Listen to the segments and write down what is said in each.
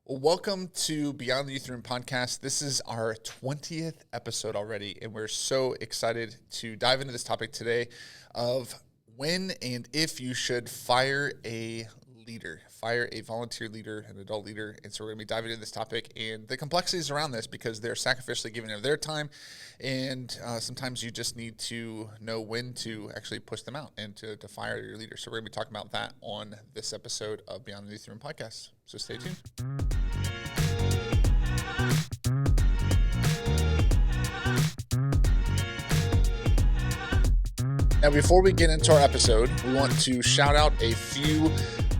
Well, welcome to Beyond the Youth Room podcast. This is our 20th episode already, and we're so excited to dive into this topic today of when and if you should fire a volunteer leader, an adult leader. And so we're going to be diving into this topic and the complexities around this because they're sacrificially giving of their time, and sometimes you just need to know when to actually push them out and to fire your leader. So we're going to be talking about that on this episode of Beyond the Youth Room podcast. So stay tuned. Now, before we get into our episode, we want to shout out a few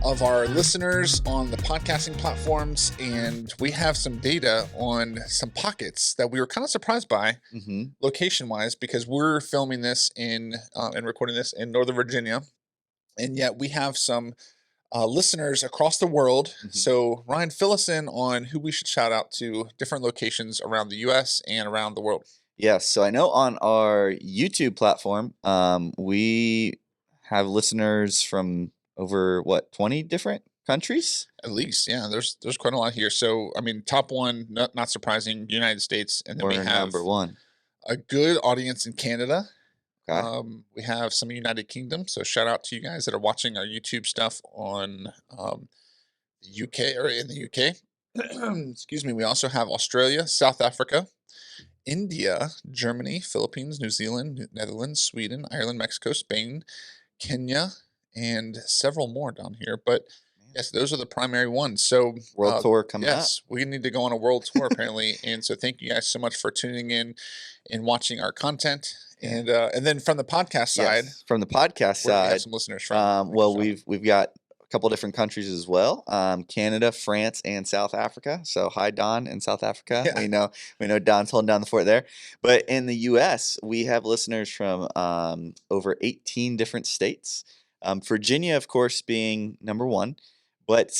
of our listeners on the podcasting platforms, and we have some data on some pockets that we were kind of surprised by location-wise, because we're filming this and recording this in Northern Virginia, and yet we have some listeners across the world. So, Ryan, fill us in on who we should shout out to different locations around the U.S. and around the world. Yes, so I know on our YouTube platform, we have listeners from over 20 different countries? At least, yeah. There's quite a lot here. So, I mean, top one, not surprising, United States, and then We're we have number one. a good audience in Canada. Okay. We have some United Kingdom. So, shout out to you guys that are watching our YouTube stuff on the UK or in the UK. Excuse me. We also have Australia, South Africa, India, Germany, Philippines, New Zealand, Netherlands, Sweden, Ireland, Mexico, Spain, Kenya, and several more down here. But yes, those are the primary ones. So World tour coming up. Yes, we need to go on a world tour apparently. And so thank you guys so much for tuning in and watching our content. And then from the podcast side, from the podcast where do we side, have some listeners from? we've got a couple different countries as well. Canada, France, and South Africa. So hi Don in South Africa. Yeah. We know Don's holding down the fort there. But in the US, we have listeners from over 18 different states. Virginia, of course, being number one. But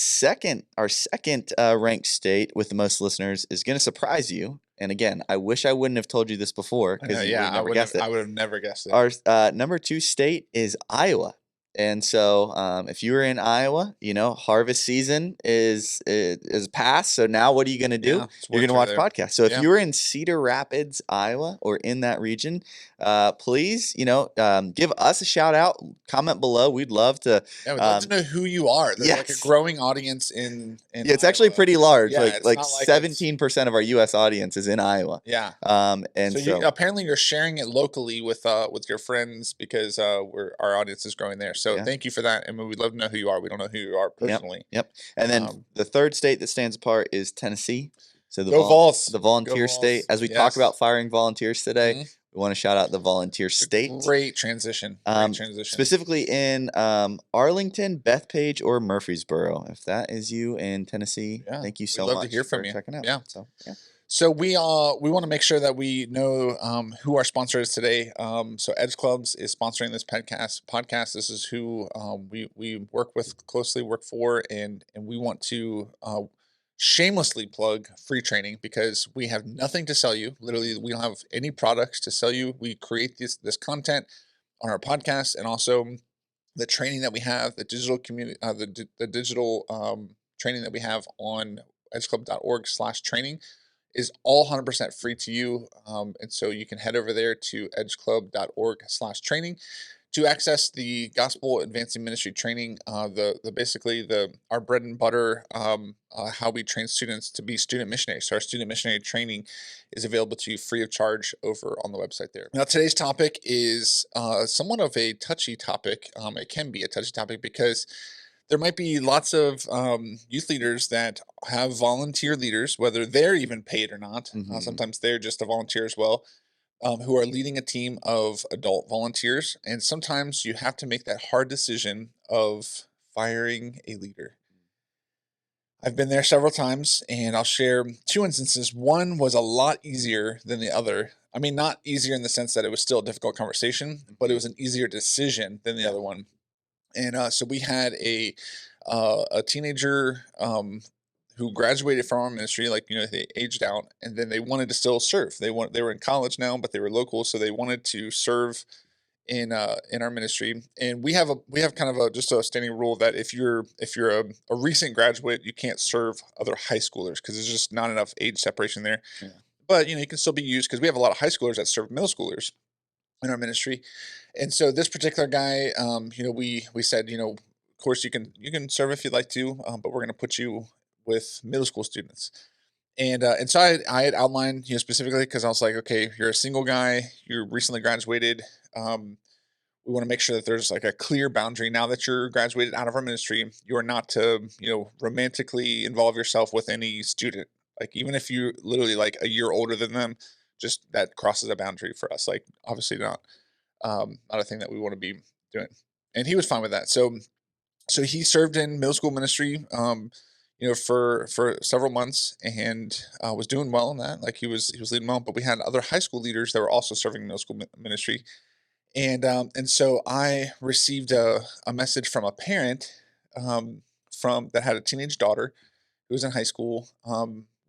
our second ranked state with the most listeners is going to surprise you. And again, I wish I wouldn't have told you this before because you would have never guessed it. I would have never guessed it. Our number two state is Iowa. And so if you were in Iowa, harvest season is past. So now what are you going to do? Yeah, You're going to watch podcasts. So if you were in Cedar Rapids, Iowa, or in that region, please, give us a shout out. Comment below. We'd love to. Yeah, we'd love to know who you are. There's like a growing audience in it's actually pretty large. Yeah, like 17% of our U.S. audience is in Iowa. Yeah. And so apparently you're sharing it locally with your friends because our audience is growing there. So thank you for that. And we'd love to know who you are. We don't know who you are personally. Yep. And then the third state that stands apart is Tennessee. So the volunteer state. As we talk about firing volunteers today, we want to shout out the volunteer state. Great transition. Specifically in Arlington, Bethpage, or Murfreesboro. If that is you in Tennessee, thank you so much. We'd love to hear from you. Checking out. Yeah. So we want to make sure that we know who our sponsor is today. So Edge Clubs is sponsoring this podcast. This is who we work for, and we want to shamelessly plug free training because we have nothing to sell you. Literally, we don't have any products to sell you. We create this content on our podcast, and also the training that we have, the digital community, the digital training that we have on edgeclub.org/training. is all 100% free to you. And so you can head over there to edgeclub.org/training to access the Gospel Advancing Ministry training, our bread and butter, how we train students to be student missionaries. So our student missionary training is available to you free of charge over on the website there. Now, today's topic is somewhat of a touchy topic. It can be a touchy topic because there might be lots of youth leaders that have volunteer leaders, whether they're even paid or not. Sometimes they're just a volunteer as well, who are leading a team of adult volunteers. And sometimes you have to make that hard decision of firing a leader. I've been there several times, and I'll share two instances. One was a lot easier than the other. I mean, not easier in the sense that it was still a difficult conversation, but it was an easier decision than the other one. And so we had a teenager who graduated from our ministry, they aged out, and then they wanted to still serve. They were in college now, but they were local, so they wanted to serve in our ministry, and we have kind of a just a standing rule that if you're a recent graduate, you can't serve other high schoolers because there's just not enough age separation there. Yeah. But you can still be used because we have a lot of high schoolers that serve middle schoolers in our ministry. And so this particular guy, we said, of course you can serve if you'd like to, but we're going to put you with middle school students. And so I had outlined, specifically because I was like, okay, you're a single guy, you're recently graduated. We want to make sure that there's like a clear boundary now that you're graduated out of our ministry. You are not to, romantically involve yourself with any student. Like even if you're literally like a year older than them, just that crosses a boundary for us. Like obviously not a thing that we want to be doing. And he was fine with that. So he served in middle school ministry, for several months and was doing well in that. Like he was leading well. But we had other high school leaders that were also serving middle school ministry, and so I received a message from a parent from that had a teenage daughter who was in high school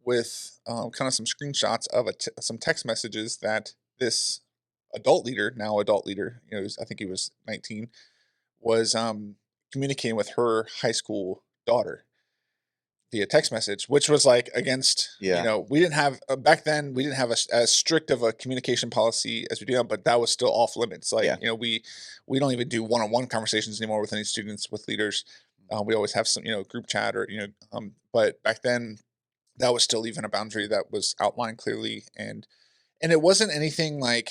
with kind of some screenshots of some text messages that this adult leader, I think he was 19, was communicating with her high school daughter via text message, which was like against, Yeah. we didn't have back then, we didn't have as strict of a communication policy as we do now, but that was still off limits. Like, Yeah. We don't even do one-on-one conversations anymore with any students, with leaders. We always have some, group chat or, but back then that was still even a boundary that was outlined clearly. And it wasn't anything like,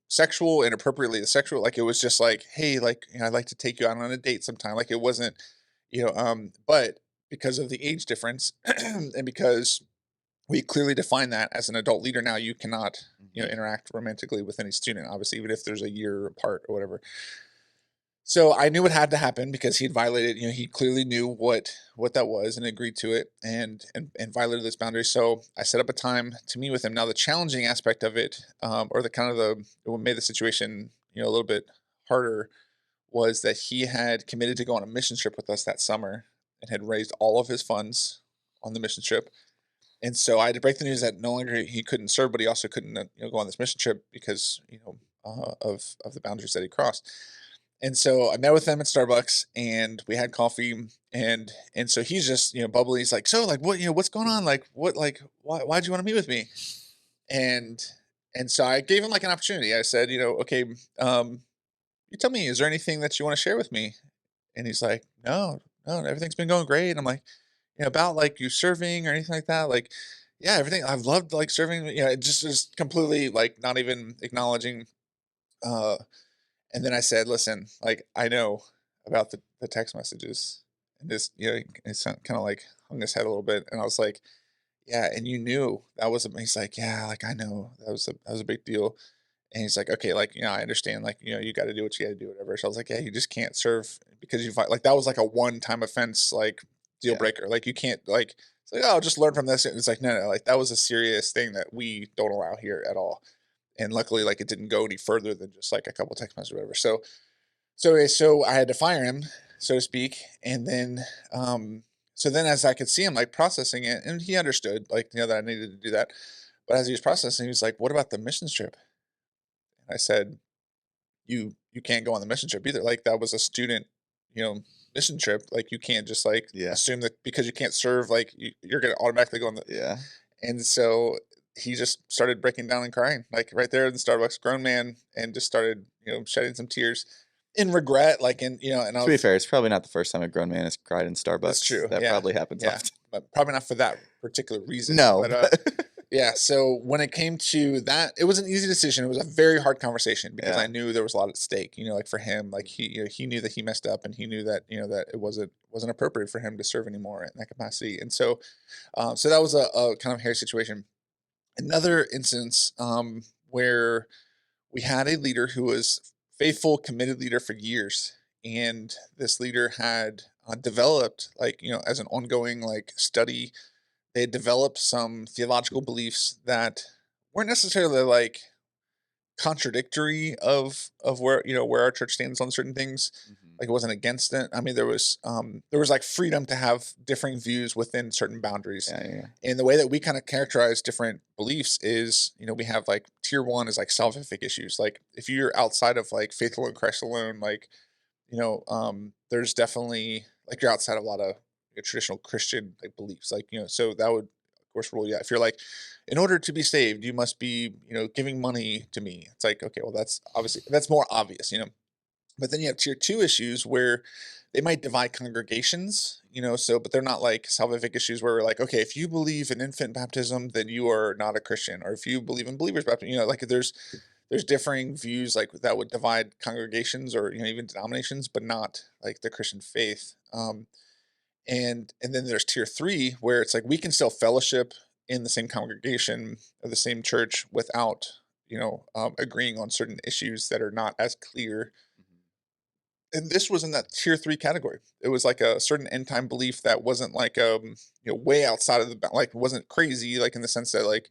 sexual, inappropriately sexual. Like it was just like, hey, like, I'd like to take you out on a date sometime. Like it wasn't, but because of the age difference and because we clearly define that as an adult leader now, you cannot, Mhm. interact romantically with any student, obviously, even if there's a year apart or whatever. So I knew it had to happen because he'd violated, he clearly knew what that was and agreed to it and violated this boundary. So I set up a time to meet with him. Now the challenging aspect of it, or the kind of the what made the situation, a little bit harder, was that he had committed to go on a mission trip with us that summer and had raised all of his funds on the mission trip. And so I had to break the news that no longer he couldn't serve, but he also couldn't, go on this mission trip because, of the boundaries that he crossed. And so I met with them at Starbucks and we had coffee and so he's just, bubbly. He's like, so like what, what's going on? Like what, like why'd you want to meet with me? And and so I gave him like an opportunity. I said, okay, you tell me, is there anything that you want to share with me? And he's like, no, no, everything's been going great. I'm like, about like you serving or anything like that. Like, yeah, everything I've loved like serving, it just completely like not even acknowledging. Uh, and then I said, listen, like I know about the text messages and this, it's kind of like hung his head a little bit. And I was like, yeah, and you knew that was, he's like, yeah, like I know that was a big deal. And he's like, okay, like, I understand, like, you got to do what you got to do, whatever. So I was like, yeah, you just can't serve because like, that was like a one-time offense, like deal Yeah. breaker. Like, you can't, like, it's like, oh, just learn from this. And it's like, no, no, like, that was a serious thing that we don't allow here at all. And luckily, like, it didn't go any further than just like a couple text messages or whatever. So I had to fire him, so to speak. And then, so then as I could see him like processing it, and he understood, like, that I needed to do that. But as he was processing, he was like, what about the mission trip? And I said, you can't go on the mission trip either. Like that was a student, mission trip. Like you can't just like Yeah. assume that because you can't serve, like you're gonna automatically go on the. Yeah. And so he just started breaking down and crying, like right there in the Starbucks, grown man, and just started, shedding some tears in regret, like in, and I To be was. fair, it's probably not the first time a grown man has cried in That's Starbucks. true. That Yeah, probably happens yeah, often. but probably not for that particular reason. No, But but yeah, so when it came to that, it was an easy decision. It was a very hard conversation because I yeah. knew there was a lot at stake. Like for him, like he knew that he messed up, and he knew that that it wasn't appropriate for him to serve anymore in that capacity. And so that was a kind of hairy situation. Another instance where we had a leader who was faithful, committed leader for years, and this leader had developed like as an ongoing like study they had developed some theological beliefs that weren't necessarily like contradictory of where where our church stands on certain things, Mhm. Like it wasn't against it. I mean, there was like freedom to have differing views within certain boundaries. Yeah, yeah, And the way that we kind of characterize different beliefs is, we have like tier one is like salvific issues. Like if you're outside of like faith alone, Christ alone, like, there's definitely like you're outside of a lot of traditional Christian like beliefs. Like, so that would of course rule, yeah. If you're like, in order to be saved, you must be, giving money to me. It's like, okay, well, that's more obvious. But then you have tier two issues where they might divide congregations, so, but they're not like salvific issues where we're like, okay, if you believe in infant baptism, then you are not a Christian. Or if you believe in believers baptism, like there's differing views like that would divide congregations or, even denominations, but not like the Christian faith. And then there's tier three where it's like we can still fellowship in the same congregation of the same church without, agreeing on certain issues that are not as clear. And this was in that tier three category. It was like a certain end time belief that wasn't like way outside of like wasn't crazy, like in the sense that like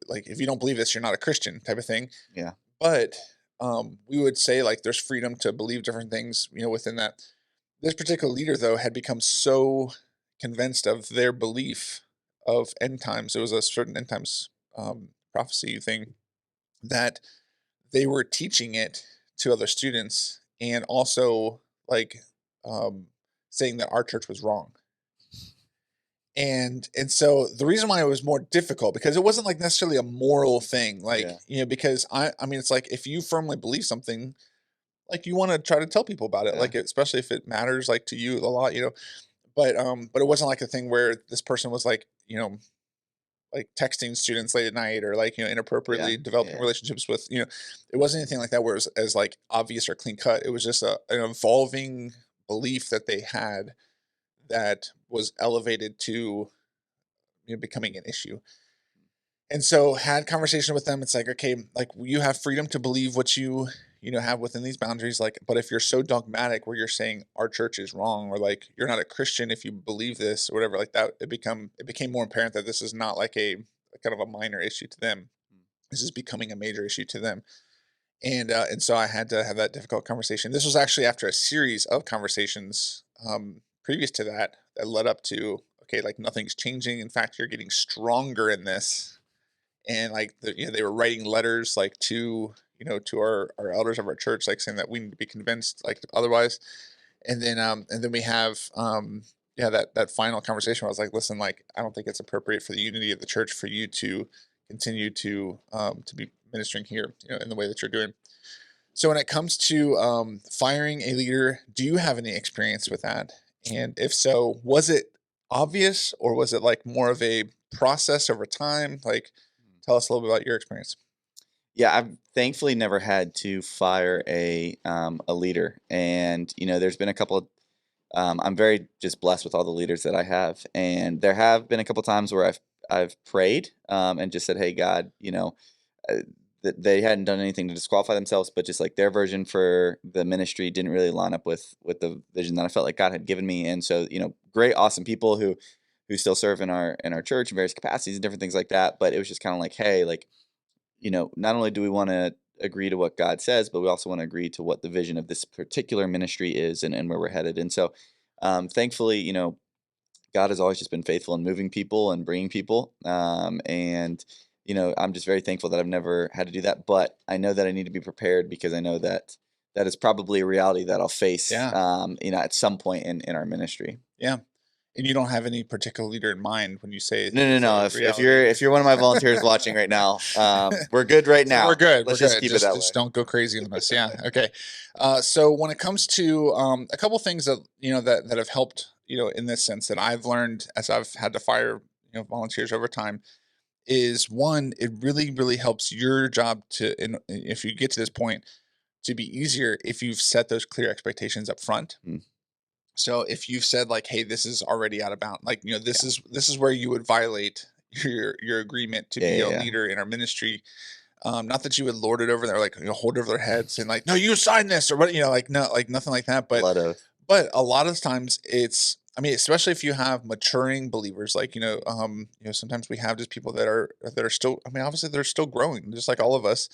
like if you don't believe this, you're not a Christian type of thing. yeah, But we would say like there's freedom to believe different things, within that. This particular leader though had become so convinced of their belief of end times. It was a certain end times prophecy thing that they were teaching it to other students and also like um, saying that our church was wrong. And so the reason why it was more difficult because it wasn't like necessarily a moral thing, like yeah, because I mean it's like if you firmly believe something, like you want to try to tell people about it, yeah, like especially if it matters like to you a lot, but it wasn't like a thing where this person was like like texting students late at night or like yeah, inappropriately developing yeah. relationships with it wasn't anything like that where it was as like obvious or clean cut. It was just an evolving belief that they had that was elevated to becoming an issue. And so had conversation with them. It's like, okay, like you have freedom to believe what you have within these boundaries. Like, but if you're so dogmatic where you're saying our church is wrong or like you're not a Christian if you believe this or whatever, like that, it became more apparent that this is not like a kind of a minor issue to them. This is becoming a major issue to them. And so I had to have that difficult conversation. This was actually after a series of conversations previous to that led up to, okay, like nothing's changing. In fact, you're getting stronger in this. And like they were writing letters like to our elders of our church, like saying that we need to be convinced like otherwise. And then we have yeah, that final conversation where I was like, listen, like I don't think it's appropriate for the unity of the church for you to continue to be ministering here, in the way that you're doing. So when it comes to firing a leader, do you have any experience with that? And if so, was it obvious or was it like more of a process over time? Like, tell us a little bit about your experience. Yeah, I've thankfully never had to fire a leader, and there's been a couple of I'm very just blessed with all the leaders that I have, and there have been a couple times where I've prayed and just said, "Hey God, uh, that they hadn't done anything to disqualify themselves, but just like their version for the ministry didn't really line up with the vision that I felt like God had given me." And so, great, awesome people who still serve in our church in various capacities and different things like that. But it was just kind of like, hey, like not only do we want to agree to what God says, but we also want to agree to what the vision of this particular ministry is and where we're headed. And so, thankfully, God has always just been faithful in moving people and bringing people. And I'm just very thankful that I've never had to do that. But I know that I need to be prepared because I know that that is probably a reality that I'll face, Yeah, at some point in our ministry. yeah. And you don't have any particular leader in mind when you say No, no, it's no. a If reality. you're one of my volunteers watching right now, we're good right So we're now. good. We're Let's just good. keep it that way. Just don't go crazy on us. Yeah. Okay. So when it comes to a couple things that that have helped in this sense that I've learned as I've had to fire volunteers over time is one, it really helps your job if you get to this point to be easier if you've set those clear expectations up front. Mm, So if you've said like, "Hey, this is already out of bound," like yeah, this is where you would violate your agreement to yeah, be yeah, a yeah. leader in our ministry. Not that you would lord it over there, like hold it over their heads and like, "No, you sign this," or what, like no, like nothing like that. But Blood oath. a lot of times it's, I mean, especially if you have maturing believers, like sometimes we have just people that are still. I mean, obviously they're still growing, just like all of us,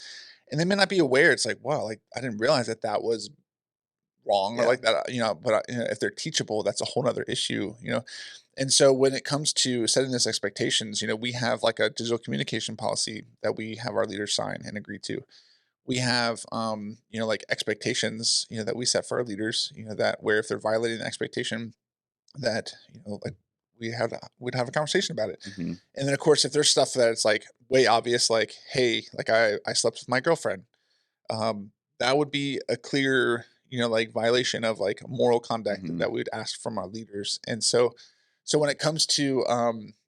and they may not be aware. It's like, wow, like I didn't realize that was wrong or Yeah. like that, but if they're teachable, that's a whole nother issue. And so when it comes to setting those expectations, we have like a digital communication policy that we have our leaders sign and agree to. We have, like expectations, that we set for our leaders, that where if they're violating an expectation that, like we'd have a conversation about it. Mhm. And then of course, if there's stuff that it's like way obvious, like, hey, like I slept with my girlfriend, um, that would be a clear, like violation of like moral conduct Mhm. that we would ask from our leaders. And so when it comes to,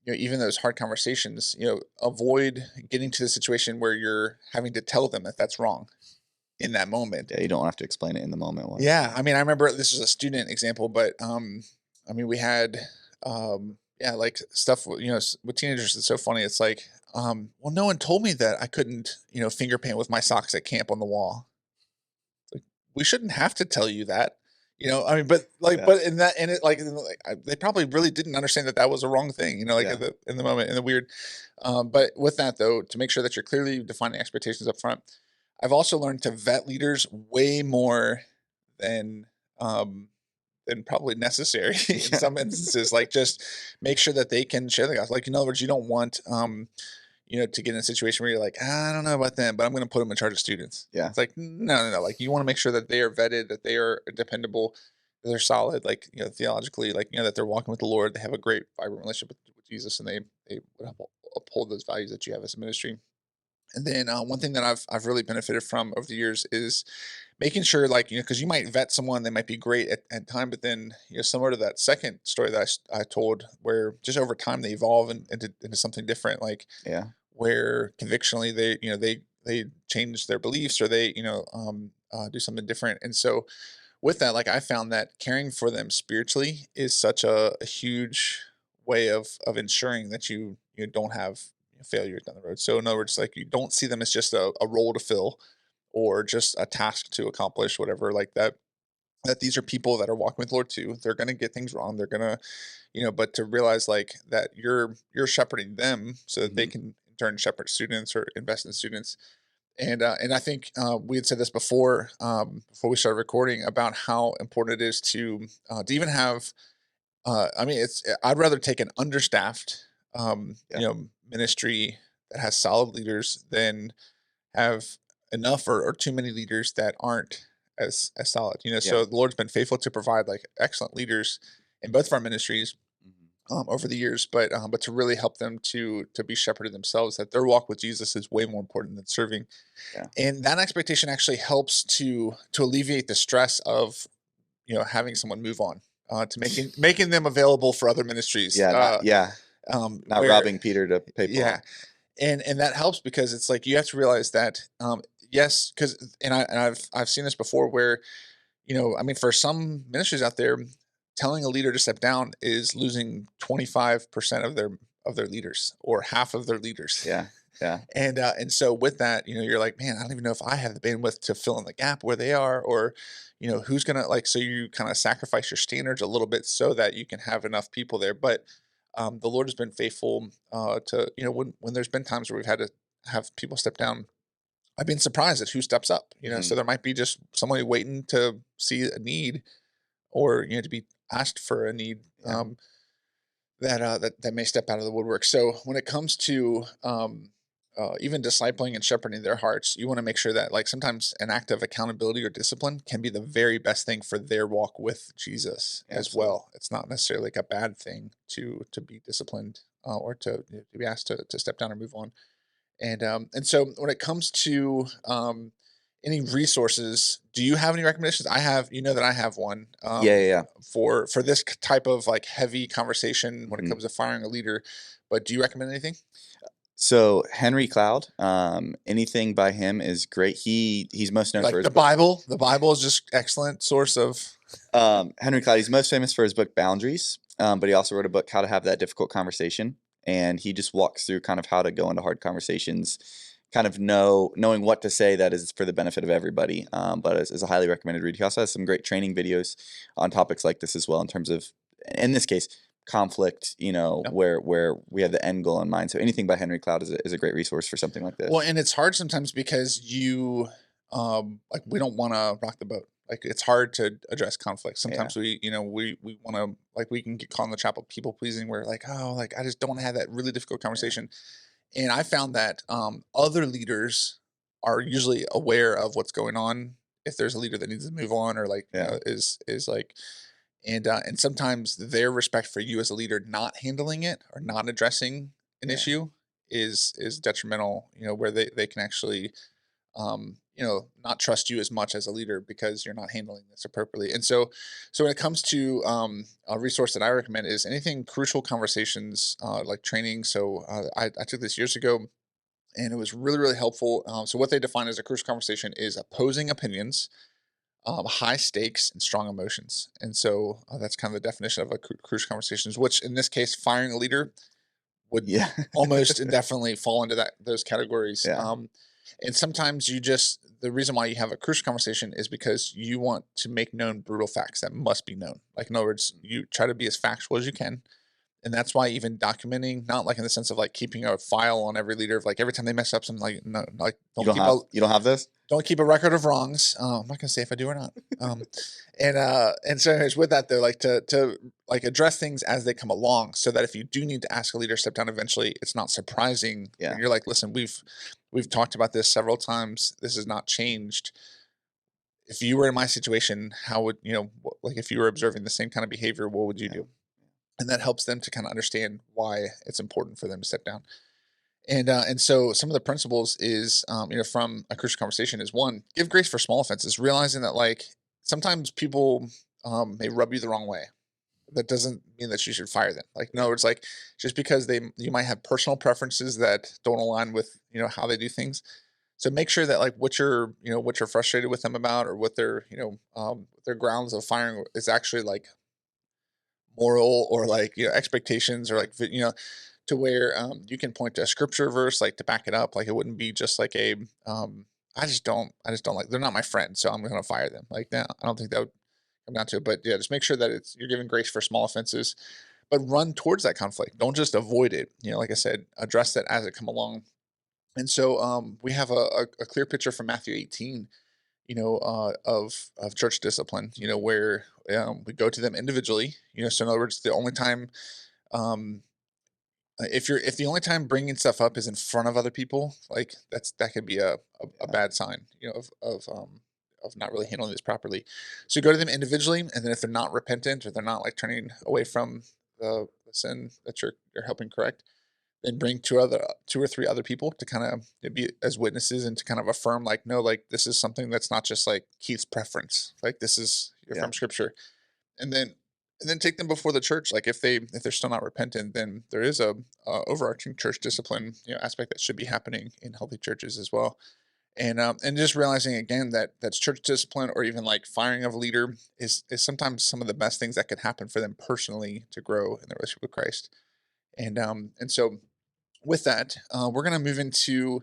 even those hard conversations, avoid getting to the situation where you're having to tell them that that's wrong in that moment. Yeah, you don't have to explain it in the moment. What? Yeah, I mean, I remember this was a student example, but I mean, we had, yeah, like stuff with teenagers. It's so funny. It's like, well, no one told me that I couldn't, finger paint with my socks at camp on the wall. Like, we shouldn't have to tell you that. I mean, but like, Yeah. but in that, in it, like they probably really didn't understand that that was a wrong thing. Like Yeah. in the moment, in the weird. But with that though, to make sure that you're clearly defining expectations up front, I've also learned to vet leaders way more than um, than probably necessary in Yeah. some instances. Like, just make sure that they can share the gospel. Like, in other words, you don't want to get in a situation where you're like, I don't know about them, but I'm going to put them in charge of students. Yeah. It's like, no, no, no. Like, you want to make sure that they are vetted, that they are dependable, that they're solid, like, theologically, like, that they're walking with the Lord. They have a great, vibrant relationship with Jesus, and they would uphold those values that you have as a ministry. And then one thing that I've really benefited from over the years is making sure, like, because you might vet someone, they might be great at time, but then, similar to that second story that I told, where just over time they evolve into something different, like Yeah. where convictionally they, they change their beliefs, or they, do something different. And so with that, like, I found that caring for them spiritually is such a huge way of ensuring that you don't have failures down the road. So in other words, like, you don't see them as just a role to fill or just a task to accomplish, whatever like that. That these are people that are walking with Lord too. They're gonna get things wrong. They're gonna, but to realize like that you're shepherding them so that they Mhm. can in turn shepherd students or invest in students. And I think we had said this before we started recording about how important it is to even have. I mean, I'd rather take an understaffed, Yeah. ministry that has solid leaders than have enough or too many leaders that aren't as solid. Yeah. So the Lord's been faithful to provide like excellent leaders in both of our ministries Mhm. over the years, but to really help them to be shepherded themselves, that their walk with Jesus is way more important than serving. Yeah. And that expectation actually helps to alleviate the stress of having someone move on, to making them available for other ministries. Yeah. Not Where robbing Peter to pay Yeah, Paul. and that helps because it's like you have to realize that, yes, because I've seen this before where, I mean, for some ministries out there, telling a leader to step down is losing 25% of their leaders or half of their leaders. Yeah. Yeah. And so with that, you're like, man, I don't even know if I have the bandwidth to fill in the gap where they are, or who's gonna, like, so you kind of sacrifice your standards a little bit so that you can have enough people there. But the Lord has been faithful to, when there's been times where we've had to have people step down, I've been surprised at who steps up. So Mhm. there might be just somebody waiting to see a need, or to be asked for a need, Yeah. that may step out of the woodwork. So when it comes to even discipling and shepherding their hearts, you want to make sure that, like, sometimes an act of accountability or discipline can be the very best thing for their walk with Jesus as Absolutely. well. It's not necessarily like a bad thing to be disciplined, or to be asked to step down or move on. And so when it comes to any resources, do you have any recommendations? I have, that I have one, Yeah. Yeah. Yeah. for this type of like heavy conversation when it Mhm. comes to firing a leader. But do you recommend anything? So Henry Cloud, anything by him is great. He's most known for Like his the book. Bible. The Bible is just excellent source of. Henry Cloud, he's most famous for his book Boundaries, but he also wrote a book How to Have That Difficult Conversation, and he just walks through kind of how to go into hard conversations, kind of knowing what to say that is for the benefit of everybody. But is a highly recommended read. He also has some great training videos on topics like this as well, in terms of, in this case, conflict. Yep. Where we have the end goal in mind. So anything by Henry Cloud is a great resource for something like Well, this. and it's hard sometimes because like, we don't want to rock the boat. Like it's hard to address conflict. Yeah. Sometimes we want to, like, we can get caught in the trap of people pleasing. Where like, oh, like I just don't want to have that really difficult Yeah. conversation. And I found that other leaders are usually aware of what's going on. If there's a leader that needs to move on, or like Yeah. is like, and sometimes their respect for you as a leader not handling it or not addressing an Yeah. issue is detrimental. Where they can actually not trust you as much as a leader because you're not handling this appropriately. And so when it comes to a resource that I recommend is anything crucial conversations, like training. So I took this years ago, and it was really, really helpful. So what they define as a crucial conversation is opposing opinions, high stakes, and strong emotions. And so that's kind of the definition of a crucial conversations, which in this case, firing a leader would Yeah. almost indefinitely fall into those categories. Yeah. And sometimes the reason why you have a crucial conversation is because you want to make known brutal facts that must be known. Like, in other words, you try to be as factual as you can. And that's why even documenting, not like in the sense of like keeping a file on every leader of like every time they mess up something, like, no, like You don't have this? don't keep a record of wrongs. I'm not gonna say if I do or not. And so anyways, with that though, like to like address things as they come along, so that if you do need to ask a leader to step down eventually, it's not surprising. Yeah. When you're like, listen, we've talked about this several times. This has not changed. If you were in my situation, how would like if you were observing the same kind of behavior, what would you Yeah. do? And that helps them to kind of understand why it's important for them to step down. And so some of the principles is, from a crucial conversation is, one, give grace for small offenses, realizing that like sometimes people may rub you the wrong way. That doesn't mean that you should fire them. Like, no, it's like just because you might have personal preferences that don't align with how they do things. So make sure that like what you're frustrated with them about, or what their grounds of firing is actually like moral, or like expectations, or like to where you can point to a scripture verse like to back it up. Like it wouldn't be just like a I just don't like, they're not my friend, so I'm going to fire them. Like, no, I don't think that would come down to it. But yeah, just make sure that you're giving grace for small offenses, but run towards that conflict. Don't just avoid it. Like I said, address that as it come along. And so we have a clear picture from Matthew 18, of church discipline, where we go to them individually. So in other words, the only time, um, if the only time bringing stuff up is in front of other people, like that could be a bad sign, of not really handling this properly. So go to them individually, and then if they're not repentant, or they're not like turning away from the sin that you're helping correct, then bring two or three other people to kind of be as witnesses, and to kind of affirm like, no, like this is something that's not just like Keith's preference, like this is Yeah. from scripture. And then take them before the church. Like if they're still not repentant, then there is a overarching church discipline aspect that should be happening in healthy churches as well. And just realizing again that that's church discipline, or even like firing of a leader, is sometimes some of the best things that could happen for them personally to grow in their relationship with Christ. And so with that, we're going to move into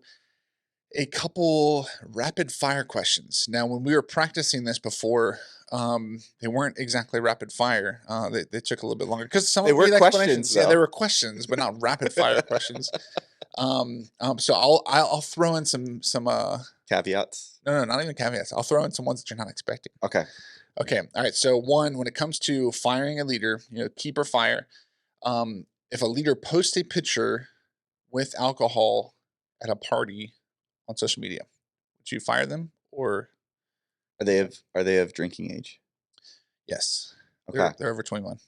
a couple rapid fire questions. Now, when we were practicing this before, they weren't exactly rapid fire. They took a little bit longer because some They of were the explanations. questions, Yeah, though. they were questions, but not rapid fire questions. So I'll throw in some Caveats. no, not even caveats. I'll throw in some ones that you're not expecting. Okay. Okay, all right. So one, when it comes to firing a leader, keep or fire. If a leader posts a picture with alcohol at a party on social media, would you fire them, or Are they of drinking age? yes? Okay. They're over 21.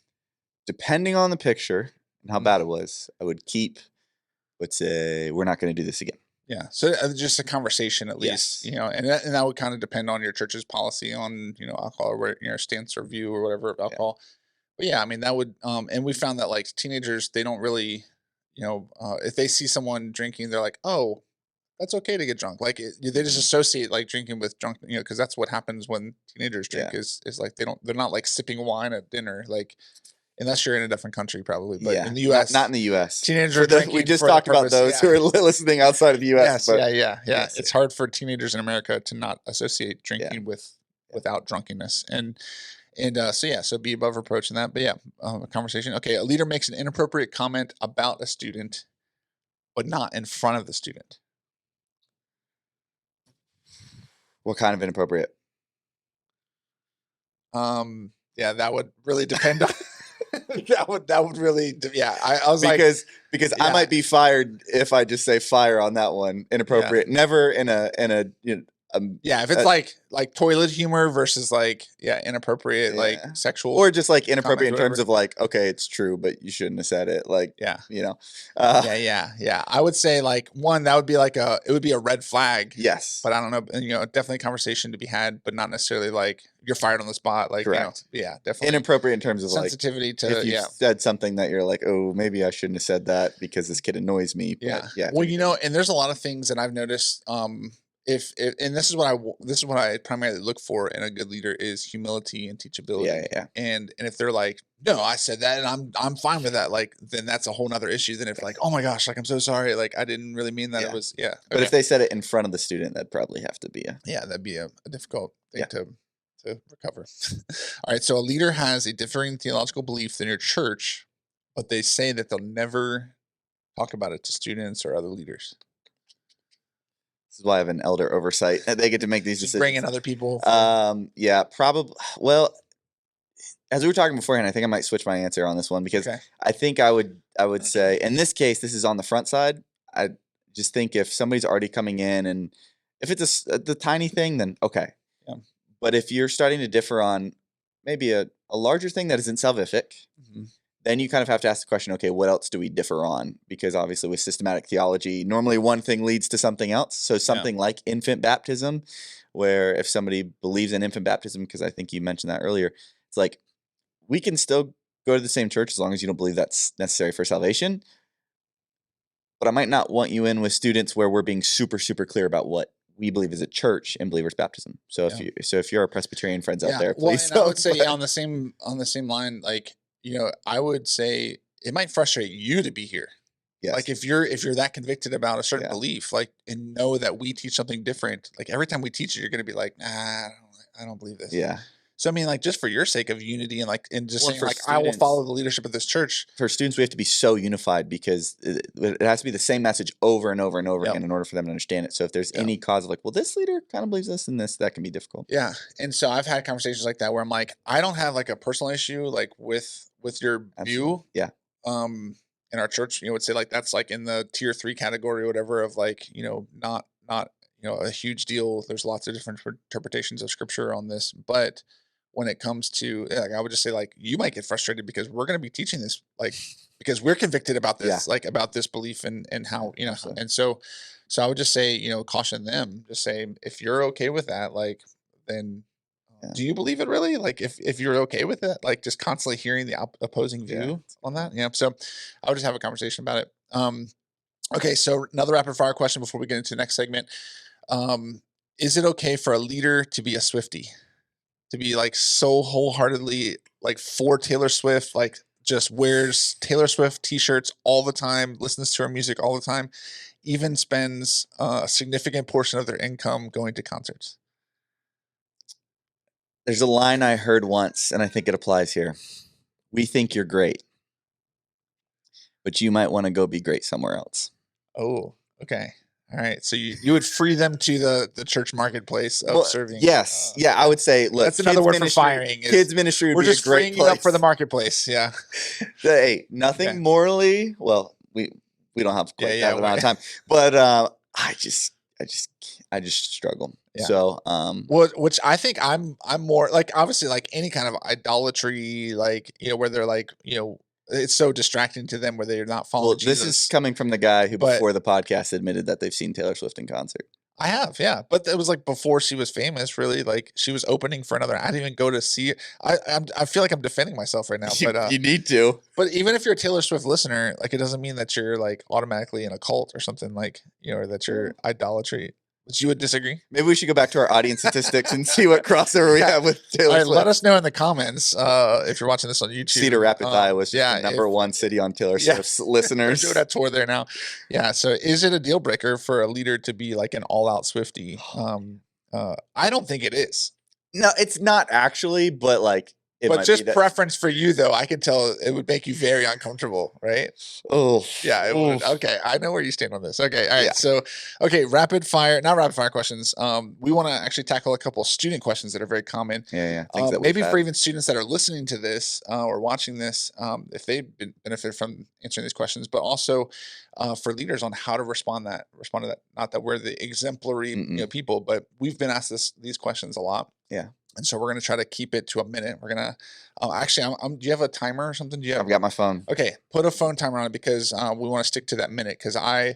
Depending on the picture and how Mhm. bad it was, I would keep, but say we're not going to do this again. Yeah. So just a conversation at least, Yes. and that would kind of depend on your church's policy on alcohol, or where stance or view or whatever of Yeah. alcohol. But yeah, I mean that would and we found that like teenagers, they don't really, if they see someone drinking, they're like, oh, that's okay to get drunk. Like they just Mhm. associate like drinking with drunk, because that's what happens when teenagers drink. Yeah. Is like they're not like sipping wine at dinner, like unless you're in a different country probably. But Yeah. in the Not U.S., in the U.S. teenagers For are the we drinking just for the talked about purpose. those who Yeah. are listening outside of the U.S. Yes. But Yeah. yes, It's hard for teenagers in America to not associate yeah. drinking without drunkenness. So be above reproach in that. But yeah, a conversation. Okay, a leader makes an inappropriate comment about a student, but not in front of the student. What kind of inappropriate? Yeah, that would really depend on that would really I was like, Because I yeah, might be fired if I just say fire on that one. yeah. Inappropriate. Never in a Yeah, if it's like toilet humor versus like inappropriate like yeah. sexual Or just like comments inappropriate or in terms whatever. of like, okay, it's true, but you shouldn't have said it. Like, Yeah. you know. Uh, Yeah. I would say like one that would be like it would be a red flag, yes. but I don't know, definitely a conversation to be had, but not necessarily like you're fired on the spot. Like, Correct. yeah, definitely Inappropriate in terms of like sensitivity if to you said something that you're like, oh, maybe I shouldn't have said that because this kid annoys me. But Yeah. yeah, if Well, anything, and there's a lot of things that I've noticed. If and this is what I primarily look for in a good leader is humility and yeah, teachability. yeah, And if they're like, no, I said that and I'm fine with that, like then that's a whole nother issue. Then if like, oh my gosh, like I'm so sorry, like I didn't really mean that. It yeah. was But okay. if they said it in front of the student, that'd probably have to be a Yeah, that'd be a difficult thing yeah. to recover. All right, so a leader has a differing theological belief than your church, but they say that they'll never talk about it to students or other leaders. This is why I have an elder oversight. They get to make these Just bring decisions. in other people. Yeah, probably. Well, as we were talking beforehand, I think I might switch my answer on this one because Okay. I think I would say in this case, this is on the front side. I just think if somebody's already coming in and if it's the tiny thing, then okay. Yeah. But if you're starting to differ on maybe a larger thing that isn't salvific, Mhm. then you kind of have to ask the question, okay, what else do we differ on? Because obviously with systematic theology, normally one thing leads to something else. So something like infant baptism, where if somebody believes in infant baptism, because I think you mentioned that earlier, it's like we can still go to the same church as long as you don't believe that's necessary for salvation. But I might not want you in with students where we're being super, super clear about what we believe is a church in believers baptism. So Yeah. if you're a Presbyterian friends out Yeah. there, Well, please and I would don't. say But on the same line, like, I would say it might frustrate you to be here. Like yes, if you're that convicted about a certain yeah, belief, like and know that we teach something different, like every time we teach it, you're gonna be like, nah, I don't believe this. yeah. So I mean, like just for your sake of unity and like and just Or saying for like I will students, follow the leadership of this church. we have to be so unified because it has to be the same message over and over and over Yep. again in order for them to understand it. So if there's Yeah. any cause of like, well, this leader kind of believes this and this, that can be difficult. Yeah. And so I've had conversations like that where I'm like, I don't have like a personal issue like with your Absolutely. view. Yeah. In our church, would say like that's like in the tier 3 category or whatever of like, not a huge deal. There's lots of different interpretations of scripture on this, but when it comes to like I would just say like you might get frustrated because we're going to be teaching this like because we're convicted about Yeah. this like about this belief and Yeah, how absolutely. and so I would just say caution them, just say if you're okay with that, like then Yeah. do you believe it really? Like, if you're okay with it, like just constantly hearing the opposing Yeah. view on that, yeah. So, I would just have a conversation about it. Okay, so another rapid fire question before we get into the next segment. Um, is it okay for a leader to be a Swiftie, to be like so wholeheartedly like for Taylor Swift, like just wears Taylor Swift t-shirts all the time, listens to her music all the time, even spends a significant portion of their income going to concerts? There's a line I heard once, and I think it applies here. We think you're great, but you might want to go be great somewhere else. Oh, okay. All right. So you would free them to the church marketplace of Well, serving. yes, yeah, I Okay. would say, look, That's another word for firing is kids ministry would we're be a just great freeing you up for the place. marketplace. Yeah. Hey, Okay. nothing morally. Well, we don't have quite Yeah. that amount of time, but I just struggle. Yeah. So Which I think I'm more like obviously like any kind of idolatry, like where they're like it's so distracting to them where they're not well, following this is Jesus. coming from the guy who But before the podcast admitted that they've seen Taylor Swift in concert. I have, yeah, but it was like before she was famous. Really, like she was opening for another. I didn't even go to see it. I feel like I'm defending myself right now, You need to. but even if you're a Taylor Swift listener, like it doesn't mean that you're like automatically in a cult or something like or that you're idolatry. But you would disagree? Maybe we should go back to our audience statistics and see what crossover we Yeah. have with All Taylor right, let Swift. us know in the comments if you're watching this on YouTube. Cedar Rapids, Iowa was just yeah, the number one city on Taylor yeah. Swift's They're listeners. doing that tour there now. Yeah. So is it a deal breaker for a leader to be like an all out Swiftie? I don't think it is. No, it's not actually, but like It But might be just that. preference for you, though, I can tell it would make you very uncomfortable, right? Oh, Yeah, it would. oh, Okay, I know where you stand on this. Okay, all yeah, right. So, okay, not rapid fire questions. We want to actually tackle a couple student questions that are very common. yeah. Things that we've Maybe for had. even students that are listening to this or watching this, if they benefit from answering these questions, but also for leaders on how to respond to that. Not that we're the exemplary Mm-mm. people, but we've been asked these questions a lot. Yeah, And so we're going to try to keep it to a minute. We're going to actually, do you have a timer or something? Do you have? I've got my phone. Okay, put a phone timer on it because we want to stick to that minute. Because I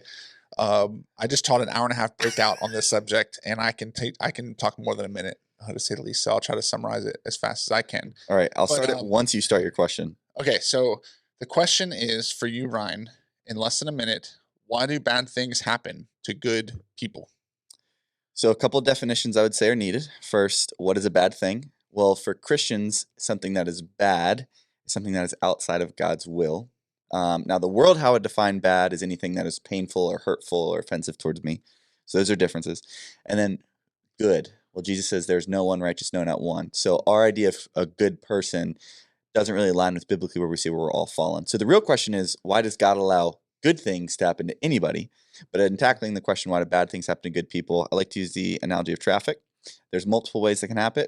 just taught an hour and a half breakout on this subject, and I can talk more than a minute, to say the least. So I'll try to summarize it as fast as I can. All right, I'll But, start it once you start your question. Okay, so the question is for you, Ryne. In less than a minute, why do bad things happen to good people? So a couple of definitions I would say are needed. First, what is a bad thing? Well, for Christians, something that is bad is something that is outside of God's will. Now, the world, how it defined bad is anything that is painful or hurtful or offensive towards me. So those are differences. And then good. Well, Jesus says there's no one righteous, no, not one. So our idea of a good person doesn't really align with biblically where we say we're all fallen. So the real question is, why does God allow good things to happen to anybody? But in tackling the question, why do bad things happen to good people, I like to use the analogy of traffic. There's multiple ways that can happen.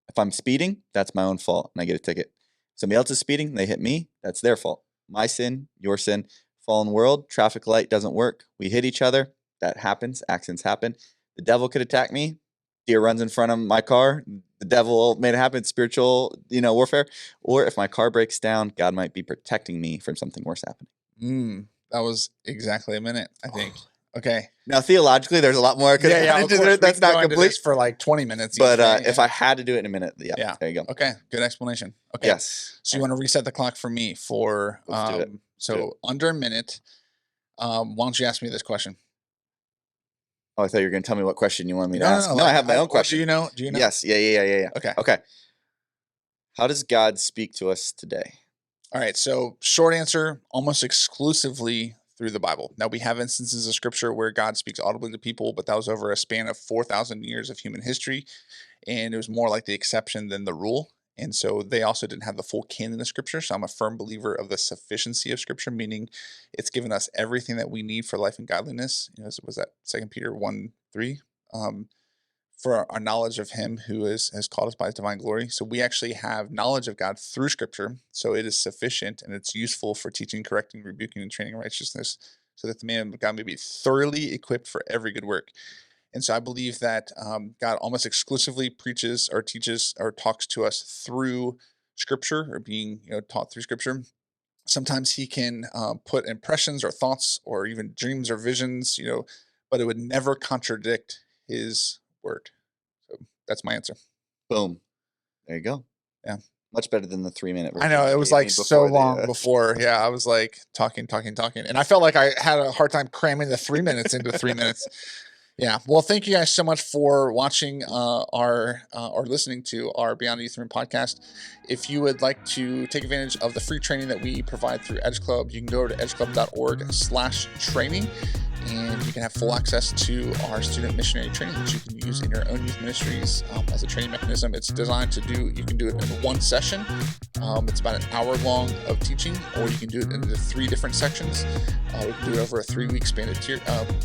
If I'm speeding, that's my own fault, and I get a ticket. Somebody else is speeding, they hit me, that's their fault. My sin, your sin, fallen world, traffic light doesn't work. We hit each other, that happens, accidents happen. The devil could attack me, deer runs in front of my car, the devil made it happen, spiritual, warfare. Or if my car breaks down, God might be protecting me from something worse happening. That was exactly a minute, I think. Okay. Now, theologically, there's a lot more I could add into there. That's not complete. For like 20 minutes. But if I had to do it in a minute, yeah, there you go. Okay, good explanation. Okay. Yes. So you want to reset the clock for me for Let's do it. so under a minute. Why don't you ask me this question? Oh, I thought you were going to tell me what question you wanted me to No, ask. no, No, I have my own question. Do you know? Yes. Yeah. Okay. How does God speak to us today? All right. So short answer, almost exclusively through the Bible. Now we have instances of scripture where God speaks audibly to people, but that was over a span of 4,000 years of human history. And it was more like the exception than the rule. And so they also didn't have the full canon of scripture. So I'm a firm believer of the sufficiency of scripture, meaning it's given us everything that we need for life and godliness. Was that 2 Peter 1:3? For our knowledge of him who has called us by his divine glory. So we actually have knowledge of God through scripture. So it is sufficient and it's useful for teaching, correcting, rebuking, and training in righteousness, so that the man of God may be thoroughly equipped for every good work. And so I believe that God almost exclusively preaches or teaches or talks to us through scripture, or being taught through scripture. Sometimes he can put impressions or thoughts or even dreams or visions, but it would never contradict his word. So that's my answer. Boom. There you go. Yeah. Much better than the 3-minute version. I know, it was like so long before. Yeah, I was like talking. And I felt like I had a hard time cramming the 3 minutes into 3 minutes. Yeah. Well, thank you guys so much for watching or listening to our Beyond Youth Room podcast. If you would like to take advantage of the free training that we provide through Edge Club, you can go to edgeclub.org/training, and you can have full access to our student missionary training that you can use in your own youth ministries as a training mechanism. It's designed to you can do it in one session. It's about an hour long of teaching, or you can do it into 3 different sections. We can do it over a 3-week span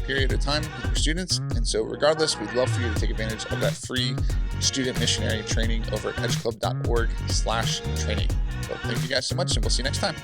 period of time with your students. And so regardless, we'd love for you to take advantage of that free student missionary training over at edgeclub.org/training. So thank you guys so much, and we'll see you next time.